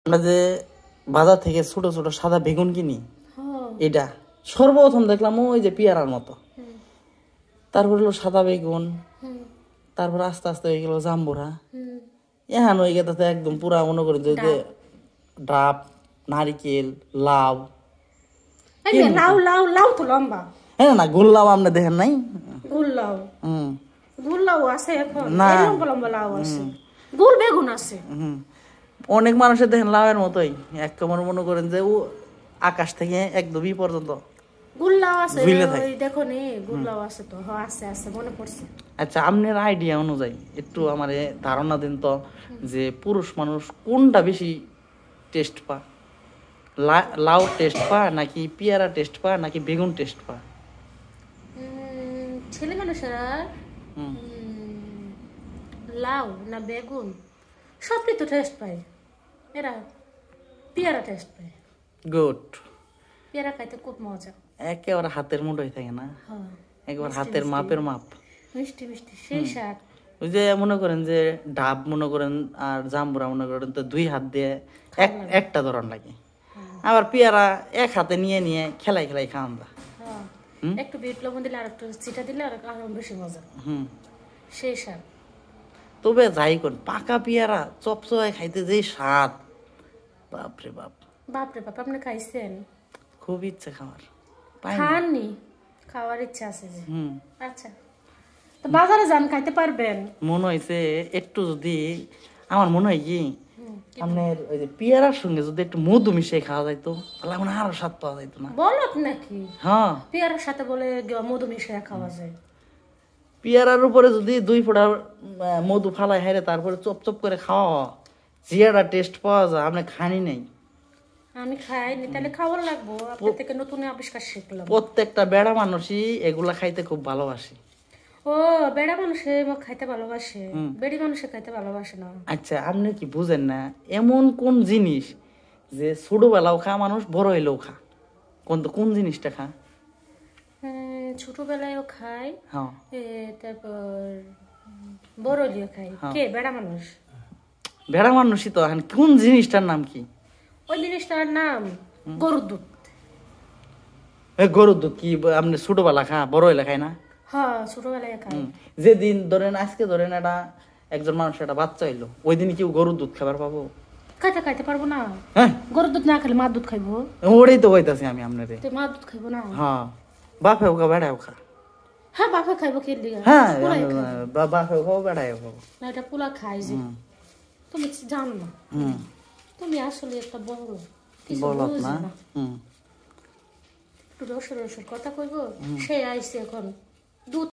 আমরা যে বাজার থেকে ছোট ছোট সাদা বেগুন কিনি, এটা সর্বপ্রথম দেখলাম ওই যে পেয়ারার মতো, তারপর হলো সাদা বেগুন, তারপর আস্তে আস্তে হয়ে গেল জাম্বুরা, এখন হয়ে গেছে একদম পুরা মনে করি যে ডাব, নারিকেল, লাউ। লাউ লাউ লাউ তো লম্বা, হ্যাঁ না, গোল লাউ আপনি দেখেন নাই? গোল লাউ, গোল লাউ আছে এখন, লম্বা লম্বা লাউ আছে, গোল বেগুন আছে। অনেক মানুষের দেখেন লাউয়ের মতোই, এক কমর মনে করেন যে ও আকাশ থেকে একদম ই পর্যন্ত গোল লাউ আছে। দেখো নি গোল লাউ আছে তো, আছে আছে মনে পড়ছে। আচ্ছা, আপনার আইডিয়া অনুযায়ী একটু আমারে ধারণা দিন তো, যে পুরুষ মানুষ কোনটা বেশি টেস্ট পা? লাউ টেস্ট পা, নাকি পেয়ারা টেস্ট পা, নাকি বেগুন টেস্ট পা? ছেলে মানুষেরা লাউ না বেগুন সবই তো টেস্ট পায়, এরা পেয়ারা টেস্ট পায়। গুড। পেয়ারা খাইতে খুব মজা, একেবারে হাতের মুঠোয় থাকে না, একবার হাতের মাপের মাপ, মিষ্টি মিষ্টি সেই স্বাদ। ওই যে মনে করেন যে ডাব মনে করেন আর জাম্বুরা মনে করেন তো দুই হাত দিয়ে একটা ধরন লাগে, আবার পেয়ারা এক হাতে নিয়ে নিয়ে খেলাই খেলাই খাওয়ান দা। একটু বিট লবণ দিলে আর একটু চিটা দিলে আর আরো বেশি মজা, সেই স্বাদ। তবে যাই কোন পাকা পেয়ারা চপচপায় খাইতে যে স্বাদ, বাপরে বাপ, বাপরে বাপ। আপনি খাইছেন? খুব ইচ্ছা খাওয়ার, খাননি? খাওয়ার ইচ্ছা আছে যে। আচ্ছা, তো বাজারে যান, খাইতে পারবেন। মনে হয়েছে একটু যদি, আমার মনে হয় কি আপনার ওই যে পেয়ারার সঙ্গে যদি একটু মধু মিশিয়ে খাওয়া যাইতো, তাহলে এখন আরো স্বাদ পাওয়া যাইতো না? বলো নাকি? হ্যাঁ, পেয়ারার সাথে বলে মধু মিশিয়ে খাওয়া যায়। পেয়ারার উপরে যদি 2 ফোঁটা মধু ফালাই হাইরে তারপরে চপ চপ করে খাওয়া, জিয়াটা টেস্ট পাওয়া যায়। আপনি খানি নাই? আমি খাইনি, তাহলে খাওয়ার লাগবো। আপনার থেকে নতুন আবিষ্কার শিখলাম। প্রত্যেকটা বেড়া মানুষই এগুলা খাইতে খুব ভালোবাসে। ও, বেড়া মানুষে খাইতে ভালোবাসে, বেড়ি মানুষে খাইতে ভালোবাসে না। আচ্ছা, আপনি কি বুঝেন না এমন কোন জিনিস যে ছোটবেলাও খা মানুষ, বড় হইলেও খা? কোন জিনিসটা খা? ছোটবেলায়ও খাই, তারপর বড় হইলেও খাই। কে? বেড়া মানুষ। বেড়া মানুষই তো। কোন জিনিসটার নাম কি? ওই জিনিসটার নাম গরুর দুধ। গরুর দুধ কি আপনি ছোটবেলা খা, বড় হইলে খাই না? হ্যাঁ, ছোটবেলায় খাই। যেদিন ধরেন আজকে ধরেন একজন মানুষ একটা বাচ্চা হইলো, ওই দিন কি গরুর দুধ খাবার পাবো? খাইতে পারবো না। গরুর দুধ না খেলে মার দুধ খাইবো। ওটাই তো কইতাছি আমি আপনারে, মার দুধ খাইবো না। হ্যাঁ, বাপেও খা বেড়াও খা। হ্যাঁ, বাপে খাইবো কি লিগা? হ্যাঁ, বাপেও খাবো বেড়াও খাবো না, এটা পোলা খাই যে। তুমি জানো না, তুমি আসলে একটা বড় বলত না। একটু রসের কথা কইবো, সে আইছে এখন দুধ